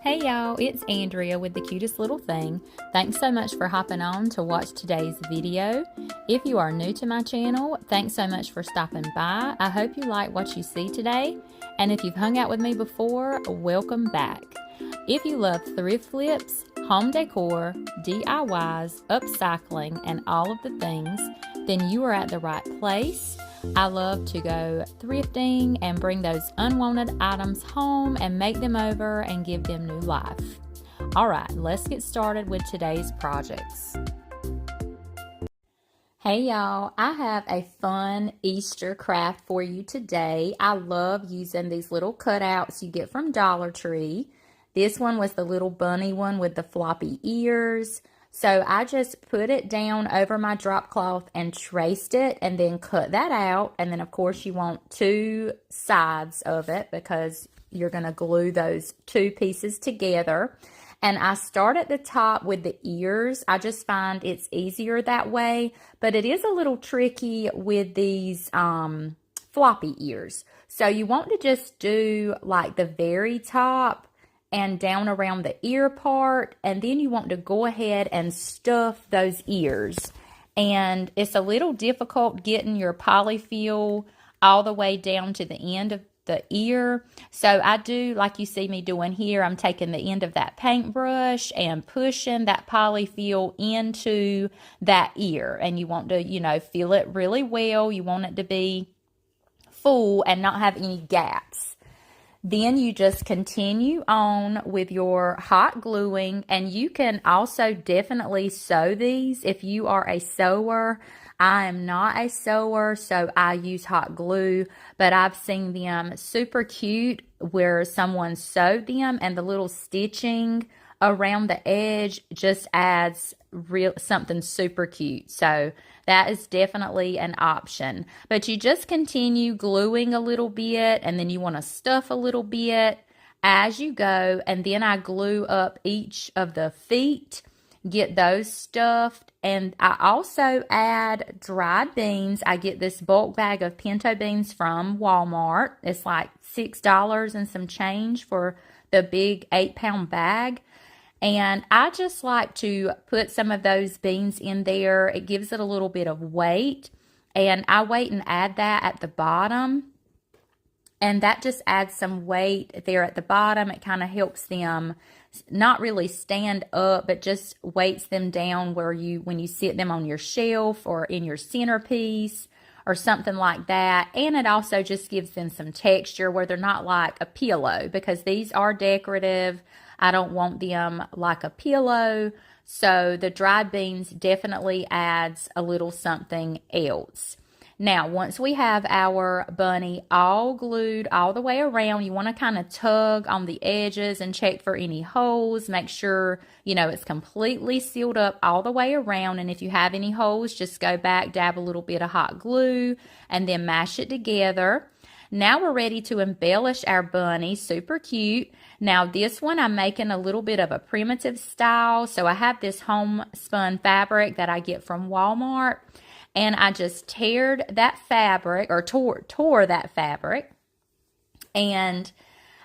Hey y'all, it's Andrea with The Cutest Little Thing. Thanks so much for hopping on to watch today's video. If you are new to my channel, thanks so much for stopping by. I hope you like what you see today. And if you've hung out with me before, welcome back. If you love thrift flips, home decor, DIYs, upcycling, and all of the things, then you are at the right place. I love to go thrifting and bring those unwanted items home and make them over and give them new life. All right, let's get started with today's projects. Hey y'all, I have a fun Easter craft for you today. I love using these little cutouts you get from Dollar Tree. This one was the little bunny one with the floppy ears. So I just put it down over my drop cloth and traced it and then cut that out. And then of course you want two sides of it because you're going to glue those two pieces together. And I start at the top with the ears. I just find it's easier that way, but it is a little tricky with these floppy ears. So you want to just do like the very top and down around the ear part, and then you want to go ahead and stuff those ears. And it's a little difficult getting your polyfill all the way down to the end of the ear. So I do like you see me doing here. I'm taking the end of that paintbrush and pushing that polyfill into that ear. And you want to, fill it really well. You want it to be full and not have any gaps. Then you just continue on with your hot gluing, and you can also definitely sew these if you are a sewer. I am not a sewer, so I use hot glue, but I've seen them super cute where someone sewed them, and the little stitching around the edge just adds something super cute. So that is definitely an option. But you just continue gluing a little bit, and then you want to stuff a little bit as you go. And then I glue up each of the feet, get those stuffed. And I also add dried beans. I get this bulk bag of pinto beans from Walmart. It's like $6 and some change for the big 8-pound bag. And I just like to put some of those beans in there. It gives it a little bit of weight. And I wait and add that at the bottom. And that just adds some weight there at the bottom. It kind of helps them not really stand up, but just weights them down when you sit them on your shelf or in your centerpiece or something like that. And it also just gives them some texture where they're not like a pillow, because these are decorative. I don't want them like a pillow. So the dried beans definitely adds a little something else. Now, once we have our bunny all glued all the way around, you want to kind of tug on the edges and check for any holes. Make sure, it's completely sealed up all the way around. And if you have any holes, just go back, dab a little bit of hot glue, and then mash it together. Now we're ready to embellish our bunny. Super cute. Now this one I'm making a little bit of a primitive style. So I have this homespun fabric that I get from Walmart. And I just teared that fabric, or tore that fabric. And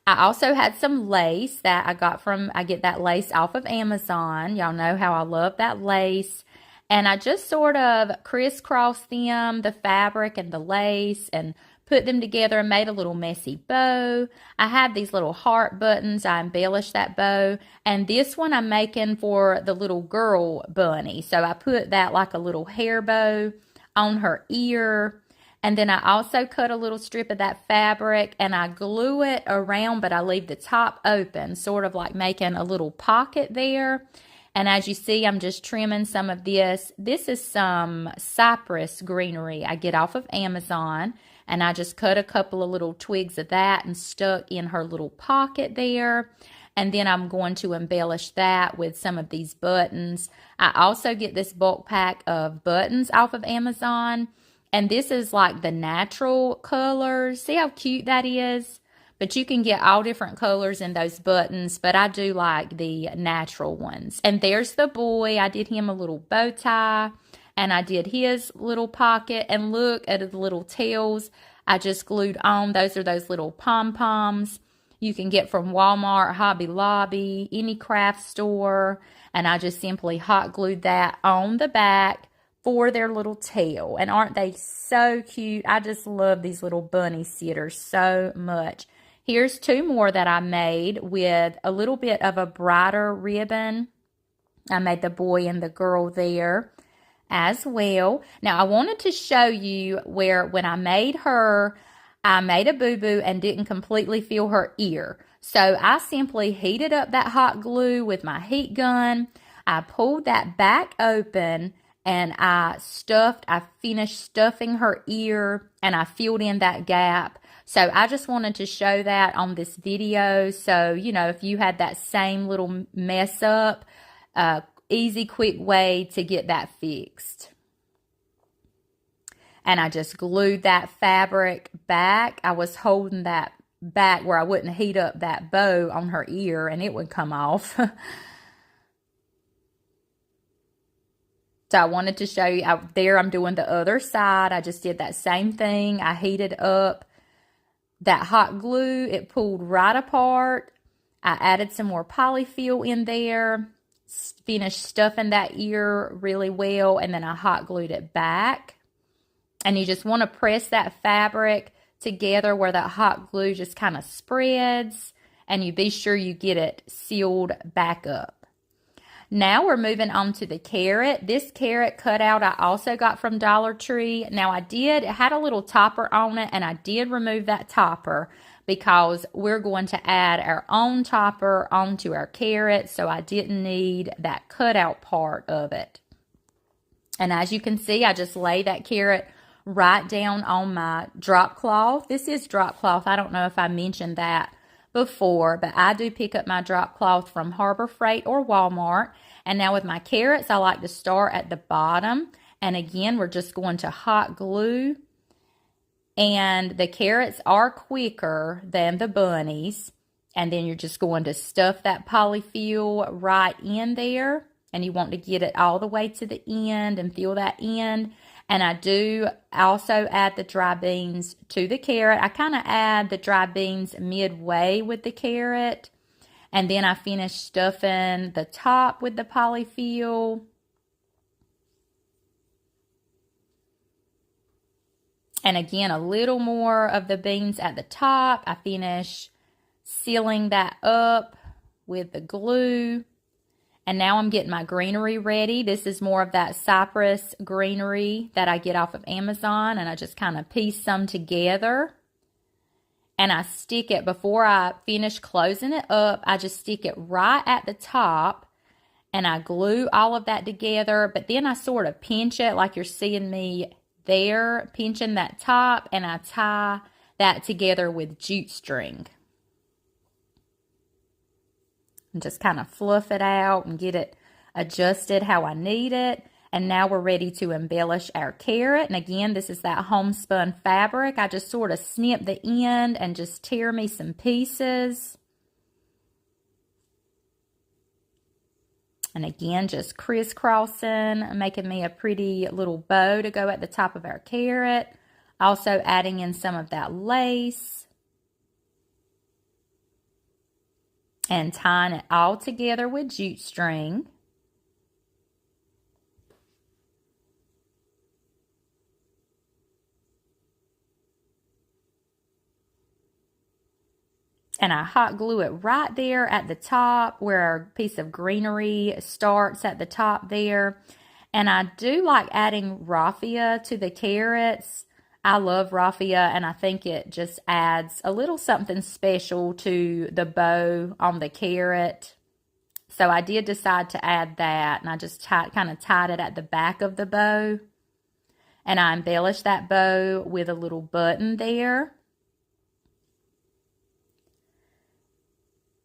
I also had some lace that I get that lace off of Amazon. Y'all know how I love that lace. And I just sort of crisscrossed them, the fabric and the lace, and put them together and made a little messy bow. I have these little heart buttons. I embellished that bow. And this one I'm making for the little girl bunny. So I put that like a little hair bow on her ear. And then I also cut a little strip of that fabric and I glue it around, but I leave the top open, sort of like making a little pocket there. And as you see, I'm just trimming some of this. This is some cypress greenery I get off of Amazon. And I just cut a couple of little twigs of that and stuck in her little pocket there. And then I'm going to embellish that with some of these buttons. I also get this bulk pack of buttons off of Amazon. And this is like the natural colors. See how cute that is? But you can get all different colors in those buttons. But I do like the natural ones. And there's the boy. I did him a little bow tie. And I did his little pocket. And look at the little tails I just glued on. Those are those little pom-poms. you can get from Walmart, Hobby Lobby, any craft store. And I just simply hot glued that on the back for their little tail. And aren't they so cute? I just love these little bunny sitters so much. Here's two more that I made with a little bit of a brighter ribbon. I made the boy and the girl there as well. Now, I wanted to show you where when I made her, I made a boo-boo and didn't completely fill her ear. So I simply heated up that hot glue with my heat gun. I pulled that back open and I finished stuffing her ear and I filled in that gap. So I just wanted to show that on this video. So, you know, if you had that same little mess up, easy, quick way to get that fixed. And I just glued that fabric back. I was holding that back where I wouldn't heat up that bow on her ear and it would come off. So I wanted to show you out there. I'm doing the other side. I just did that same thing. I heated up that hot glue. It pulled right apart. I added some more polyfill in there. Finished stuffing that ear really well, and then I hot glued it back. And you just want to press that fabric together where that hot glue just kind of spreads, and you be sure you get it sealed back up. Now we're moving on to the carrot. This carrot cutout I also got from Dollar Tree. Now it had a little topper on it, and I did remove that topper because we're going to add our own topper onto our carrot, so I didn't need that cutout part of it. And as you can see, I just lay that carrot right down on my drop cloth. This is drop cloth. I don't know if I mentioned that before, but I do pick up my drop cloth from Harbor Freight or Walmart. And now with my carrots, I like to start at the bottom. And again, we're just going to hot glue. And the carrots are quicker than the bunnies. And then you're just going to stuff that polyfill right in there. And you want to get it all the way to the end and fill that end. And I do also add the dry beans to the carrot. I kind of add the dry beans midway with the carrot. And then I finish stuffing the top with the polyfill. And again, a little more of the beans at the top. I finish sealing that up with the glue. And now I'm getting my greenery ready. This is more of that cypress greenery that I get off of Amazon. And I just kind of piece some together. And I stick it, before I finish closing it up, I just stick it right at the top. And I glue all of that together. But then I sort of pinch it like you're seeing me there, pinching that top, and I tie that together with jute string. And just kind of fluff it out and get it adjusted how I need it. And now we're ready to embellish our carrot. And again, this is that homespun fabric. I just sort of snip the end and just tear me some pieces. And again, just crisscrossing, making me a pretty little bow to go at the top of our carrot. Also adding in some of that lace. And tying it all together with jute string. And I hot glue it right there at the top where our piece of greenery starts at the top there. And I do like adding raffia to the carrots. I love raffia, and I think it just adds a little something special to the bow on the carrot. So I did decide to add that, and I just kind of tied it at the back of the bow. And I embellished that bow with a little button there.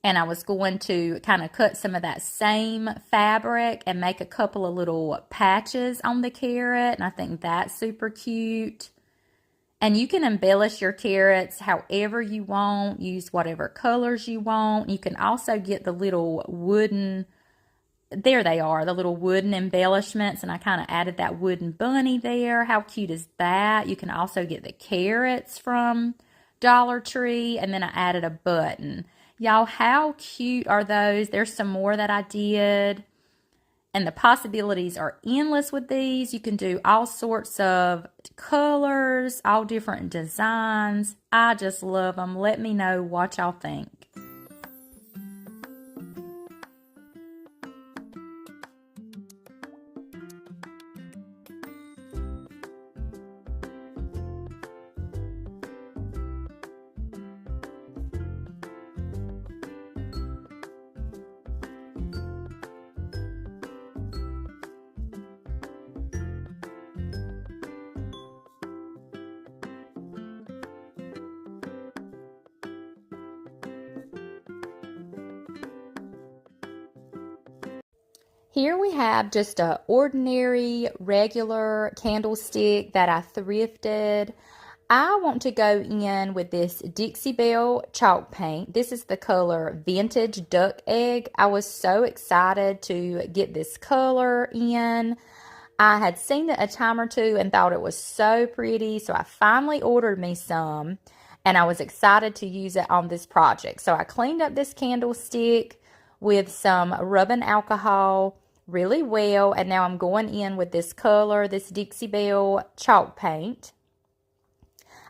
And I was going to kind of cut some of that same fabric and make a couple of little patches on the carrot. And I think that's super cute. And you can embellish your carrots however you want. Use whatever colors you want. You can also get the little wooden, there they are, the little wooden embellishments. And I kind of added that wooden bunny there. How cute is that? You can also get the carrots from Dollar Tree, and then I added a button. Y'all, how cute are those? There's some more that I did. And the possibilities are endless with these. You can do all sorts of colors, all different designs. I just love them. Let me know what y'all think. Here we have just a ordinary, regular candlestick that I thrifted. I want to go in with this Dixie Belle chalk paint. This is the color Vintage Duck Egg. I was so excited to get this color in. I had seen it a time or two and thought it was so pretty, so I finally ordered me some, and I was excited to use it on this project. So I cleaned up this candlestick with some rubbing alcohol really well, and now I'm going in with this color, this Dixie Belle chalk paint.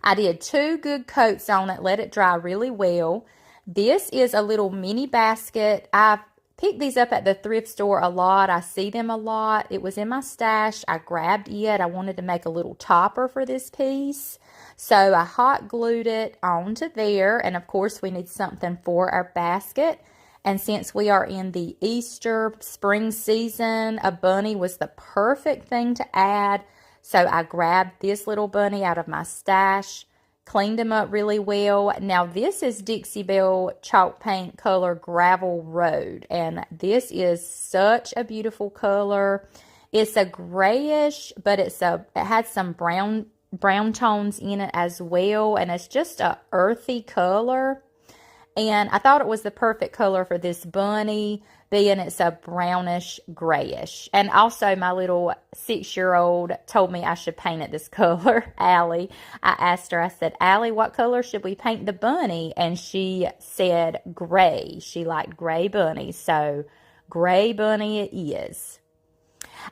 I did 2 good coats on it, let it dry really well. This is a little mini basket. I picked these up at the thrift store a lot. I see them a lot. It was in my stash. I grabbed it. I wanted to make a little topper for this piece. So I hot glued it onto there, and of course we need something for our basket. And since we are in the Easter spring season, a bunny was the perfect thing to add. So I grabbed this little bunny out of my stash, cleaned him up really well. Now this is Dixie Belle chalk paint color Gravel Road, and this is such a beautiful color. It's a grayish, but it has some brown tones in it as well, and it's just a earthy color. And I thought it was the perfect color for this bunny, being it's a brownish grayish. And also my little 6-year-old told me I should paint it this color, Allie. I asked her, I said, Allie, what color should we paint the bunny? And she said gray. She liked gray bunnies, so gray bunny it is.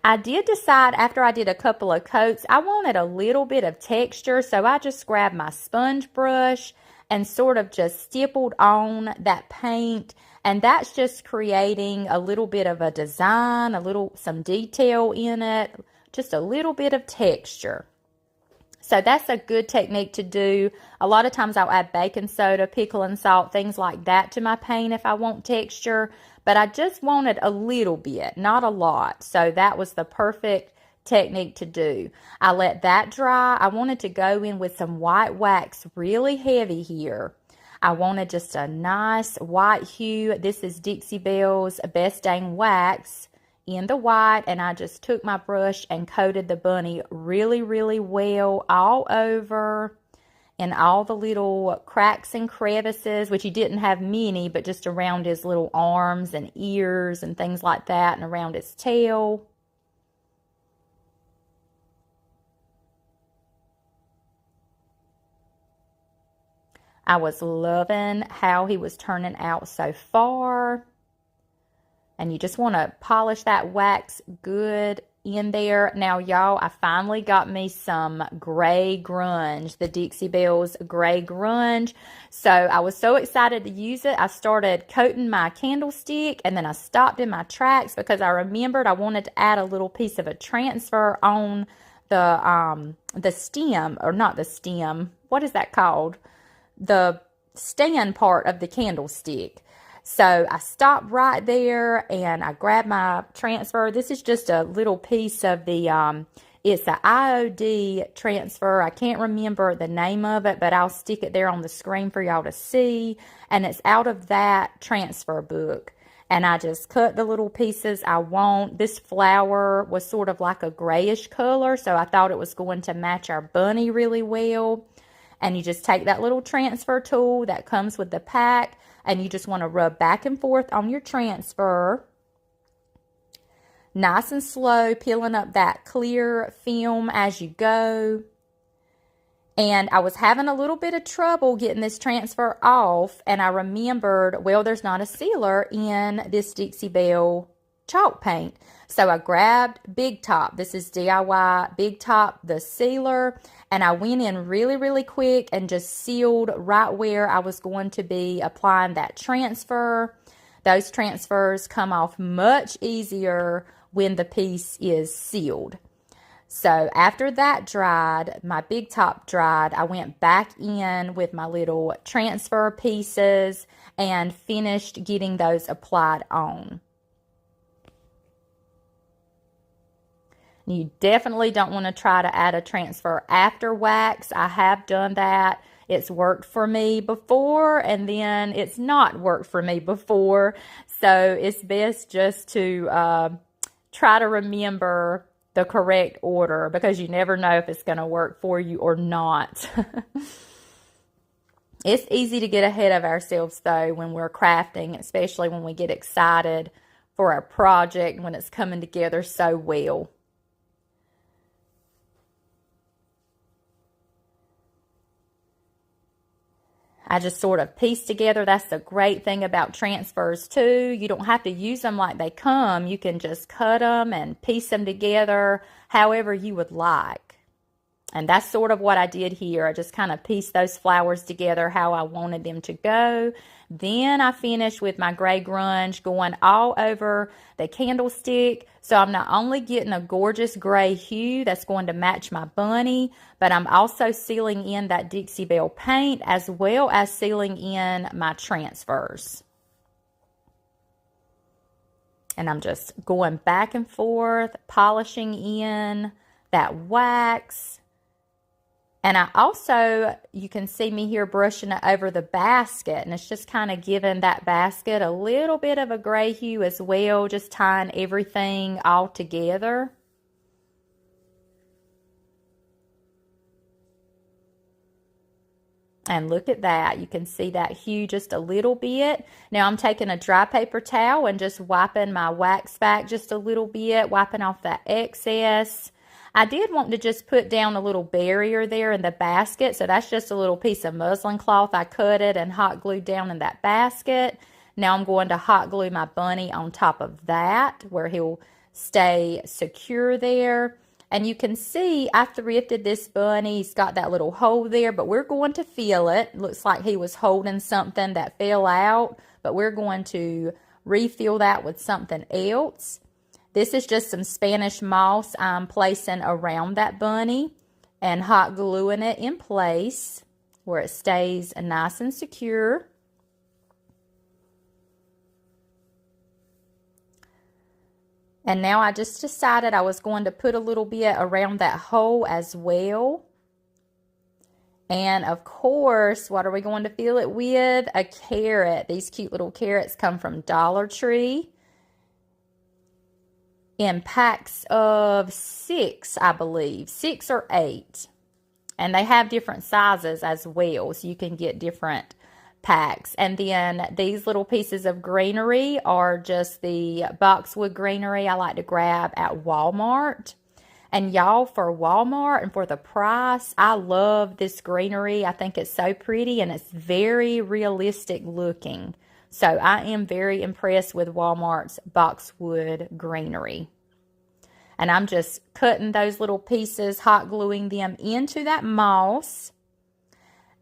I did decide after I did a couple of coats, I wanted a little bit of texture, so I just grabbed my sponge brush and sort of just stippled on that paint, and that's just creating a little bit of a design, some detail in it, just a little bit of texture. So that's a good technique to do. A lot of times I'll add baking soda, pickle and salt, things like that to my paint if I want texture, but I just wanted a little bit, not a lot. So that was the perfect technique to do. I let that dry. I wanted to go in with some white wax really heavy here. I wanted just a nice white hue. This is Dixie Belle's Best Dang Wax in the white, and I just took my brush and coated the bunny really, really well all over in all the little cracks and crevices, which he didn't have many, but just around his little arms and ears and things like that, and around his tail. I was loving how he was turning out so far. And you just want to polish that wax good in there. Now, y'all, I finally got me some gray grunge, the Dixie Belle's gray grunge. So I was so excited to use it. I started coating my candlestick, and then I stopped in my tracks because I remembered I wanted to add a little piece of a transfer on the stem, or not the stem. What is that called? The stand part of the candlestick. So I stopped right there and I grabbed my transfer. This is just a little piece of the, it's an IOD transfer. I can't remember the name of it, but I'll stick it there on the screen for y'all to see. And it's out of that transfer book. And I just cut the little pieces I want. This flower was sort of like a grayish color, so I thought it was going to match our bunny really well. And you just take that little transfer tool that comes with the pack, and you just want to rub back and forth on your transfer. Nice and slow, peeling up that clear film as you go. And I was having a little bit of trouble getting this transfer off, and I remembered, well, there's not a sealer in this Dixie Belle chalk paint. So I grabbed Big Top. This is DIY Big Top, the sealer, and I went in really, really quick and just sealed right where I was going to be applying that transfer. Those transfers come off much easier when the piece is sealed. So after that dried, my Big Top dried, I went back in with my little transfer pieces and finished getting those applied on. You definitely don't want to try to add a transfer after wax. I have done that. It's worked for me before, and then it's not worked for me before. So it's best just to try to remember the correct order, because you never know if it's going to work for you or not. It's easy to get ahead of ourselves, though, when we're crafting, especially when we get excited for a project when it's coming together so well. I just sort of piece together. That's the great thing about transfers too. You don't have to use them like they come. You can just cut them and piece them together however you would like. And that's sort of what I did here. I just kind of pieced those flowers together how I wanted them to go. Then I finished with my gray grunge going all over the candlestick. So I'm not only getting a gorgeous gray hue that's going to match my bunny, but I'm also sealing in that Dixie Belle paint as well as sealing in my transfers. And I'm just going back and forth, polishing in that wax. And I also, you can see me here brushing it over the basket, and it's just kind of giving that basket a little bit of a gray hue as well, just tying everything all together. And look at that. You can see that hue just a little bit. Now I'm taking a dry paper towel and just wiping my wax back just a little bit, wiping off that excess. I did want to just put down a little barrier there in the basket, so that's just a little piece of muslin cloth. I cut it and hot glued down in that basket. Now I'm going to hot glue my bunny on top of that where he'll stay secure there. And you can see I thrifted this bunny. He's got that little hole there, but we're going to fill it. Looks like he was holding something that fell out, but we're going to refill that with something else. This is just some Spanish moss I'm placing around that bunny and hot gluing it in place where it stays nice and secure. And now I just decided I was going to put a little bit around that hole as well. And of course, what are we going to fill it with? A carrot. These cute little carrots come from Dollar Tree in packs of 6, I believe, 6 or 8. And they have different sizes as well, so you can get different packs. And then these little pieces of greenery are just the Boxwood greenery I like to grab at Walmart. And y'all, for Walmart and for the price, I love this greenery. I think it's so pretty and it's very realistic looking. So I am very impressed with Walmart's Boxwood greenery. And I'm just cutting those little pieces, hot gluing them into that moss.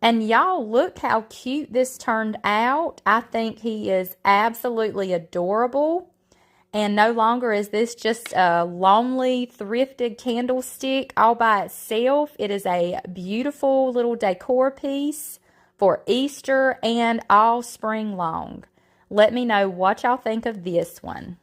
And y'all, look how cute this turned out. I think he is absolutely adorable. And no longer is this just a lonely thrifted candlestick all by itself. It is a beautiful little decor piece for Easter and all spring long. Let me know what y'all think of this one.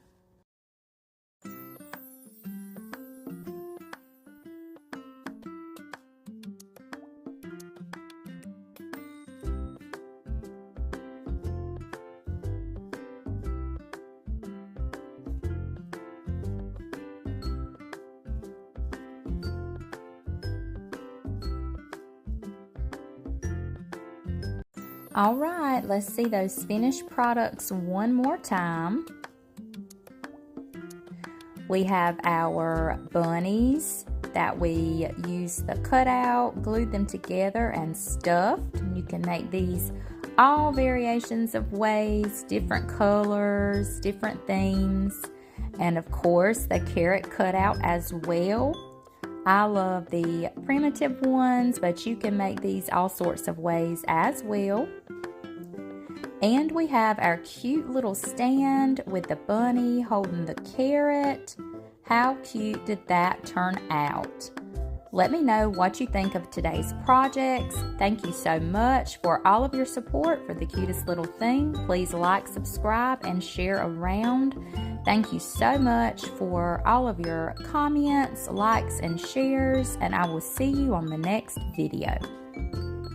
All right, let's see those finished products one more time. We have our bunnies that we used the cutout, glued them together, and stuffed. And you can make these all variations of ways, different colors, different themes, and of course the carrot cutout as well. I love the primitive ones, but you can make these all sorts of ways as well. And we have our cute little stand with the bunny holding the carrot. How cute did that turn out? Let me know what you think of today's projects. Thank you so much for all of your support for the cutest little thing. Please like, subscribe, and share around. Thank you so much for all of your comments, likes, and shares, and I will see you on the next video.